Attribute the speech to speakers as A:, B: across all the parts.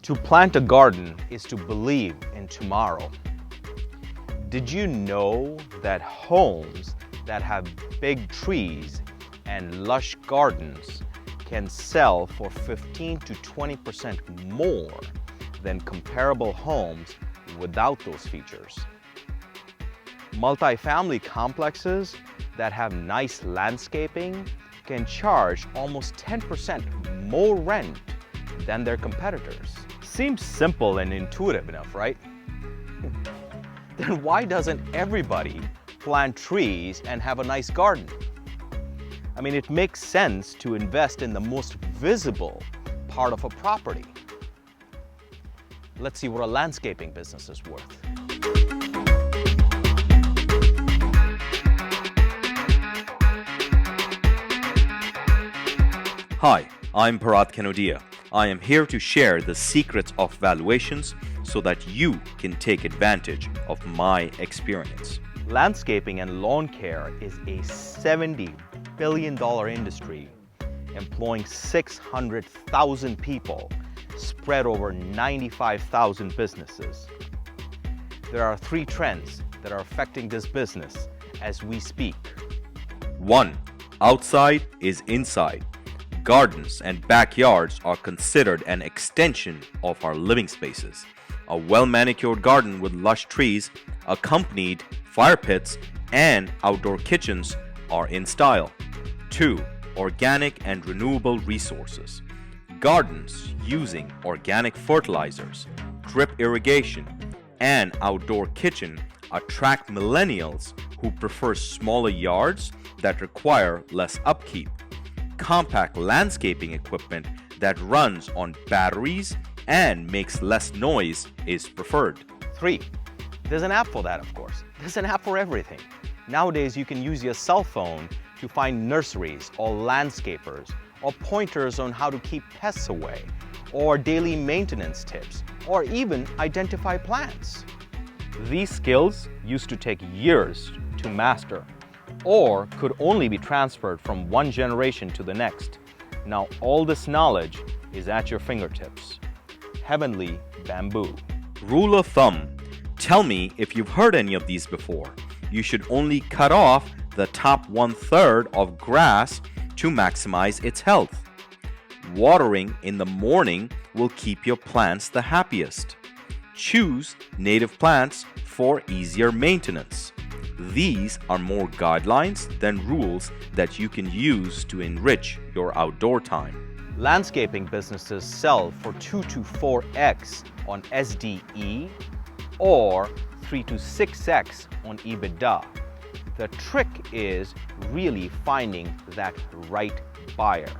A: To plant a garden is to believe in tomorrow. Did you know that homes that have big trees and lush gardens can sell for 15 to 20% more than comparable homes without those features? Multifamily complexes that have nice landscaping can charge almost 10% more rent than their competitors. Seems simple and intuitive enough, right? Then why doesn't everybody plant trees and have a nice garden? I mean, it makes sense to invest in the most visible part of a property. Let's see what a landscaping business is worth.
B: Hi, I'm Bharat Kanodia. I am here to share the secrets of valuations so that you can take advantage of my experience.
A: Landscaping and lawn care is a $70 billion industry employing 600,000 people spread over 95,000 businesses. There are 3 trends that are affecting this business as we speak.
B: 1. Outside is inside. Gardens and backyards are considered an extension of our living spaces. A well-manicured garden with lush trees, accompanied fire pits, and outdoor kitchens are in style. 2. Organic and renewable resources. Gardens using organic fertilizers, drip irrigation, and outdoor kitchen attract millennials who prefer smaller yards that require less upkeep. Compact landscaping equipment that runs on batteries and makes less noise is preferred.
A: 3. There's an app for that, of course. There's an app for everything. Nowadays, you can use your cell phone to find nurseries or landscapers or pointers on how to keep pests away or daily maintenance tips or even identify plants. These skills used to take years to master or could only be transferred from one generation to the next. Now all this knowledge is at your fingertips. Heavenly bamboo.
B: Rule of thumb. Tell me if you've heard any of these before. You should only cut off the top 1/3 of grass to maximize its health. Watering in the morning will keep your plants the happiest. Choose native plants for easier maintenance. These are more guidelines than rules that you can use to enrich your outdoor time.
A: Landscaping businesses sell for 2 to 4x on SDE or 3 to 6x on EBITDA. The trick is really finding that right buyer.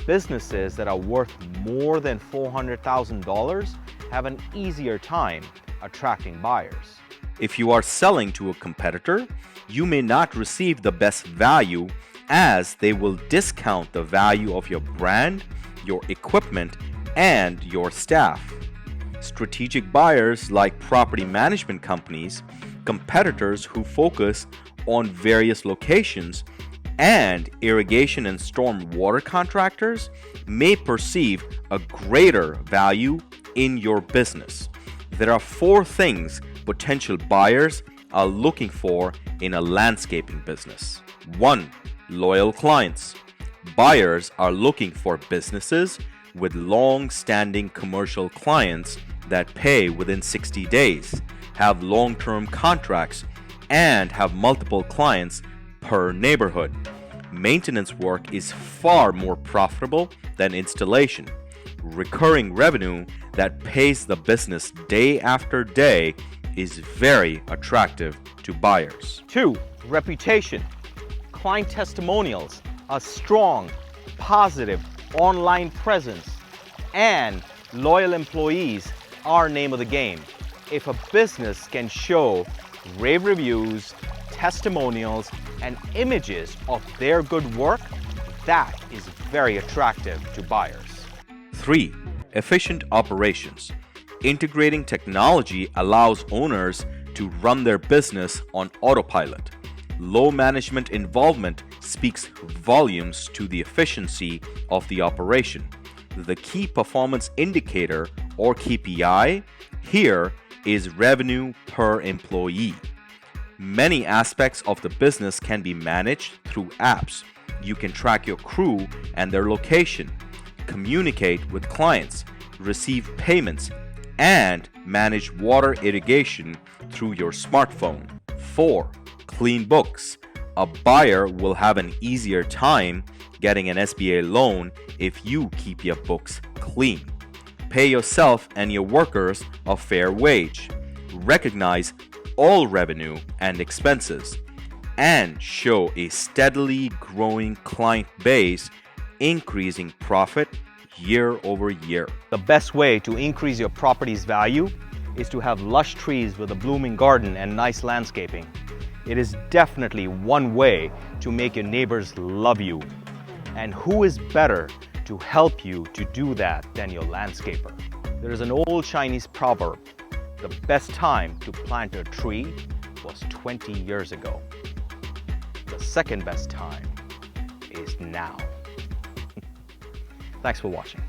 A: Businesses that are worth more than $400,000 have an easier time attracting buyers.
B: If you are selling to a competitor, you may not receive the best value as they will discount the value of your brand, your equipment, and your staff. Strategic buyers like property management companies, competitors who focus on various locations, and irrigation and stormwater contractors may perceive a greater value in your business. There are 4 things potential buyers are looking for in a landscaping business. 1. Loyal clients. Buyers are looking for businesses with long-standing commercial clients that pay within 60 days, have long-term contracts, and have multiple clients per neighborhood. Maintenance work is far more profitable than installation. Recurring revenue that pays the business day after day is very attractive to buyers.
A: 2. Reputation. Client testimonials, a strong, positive online presence, and loyal employees are name of the game. If a business can show rave reviews, testimonials, and images of their good work, that is very attractive to buyers.
B: 3. Efficient operations. Integrating technology allows owners to run their business on autopilot. Low management involvement speaks volumes to the efficiency of the operation. The key performance indicator or KPI here is revenue per employee. Many aspects of the business can be managed through apps. You can track your crew and their location, communicate with clients, receive payments, and manage water irrigation through your smartphone. 4. Clean books. A buyer will have an easier time getting an SBA loan if you keep your books clean. Pay yourself and your workers a fair wage. Recognize all revenue and expenses, and show a steadily growing client base, increasing profit year over year.
A: The best way to increase your property's value is to have lush trees with a blooming garden and nice landscaping. It is definitely one way to make your neighbors love you. And who is better to help you to do that than your landscaper? There is an old Chinese proverb: the best time to plant a tree was 20 years ago. The second best time is now. Thanks for watching.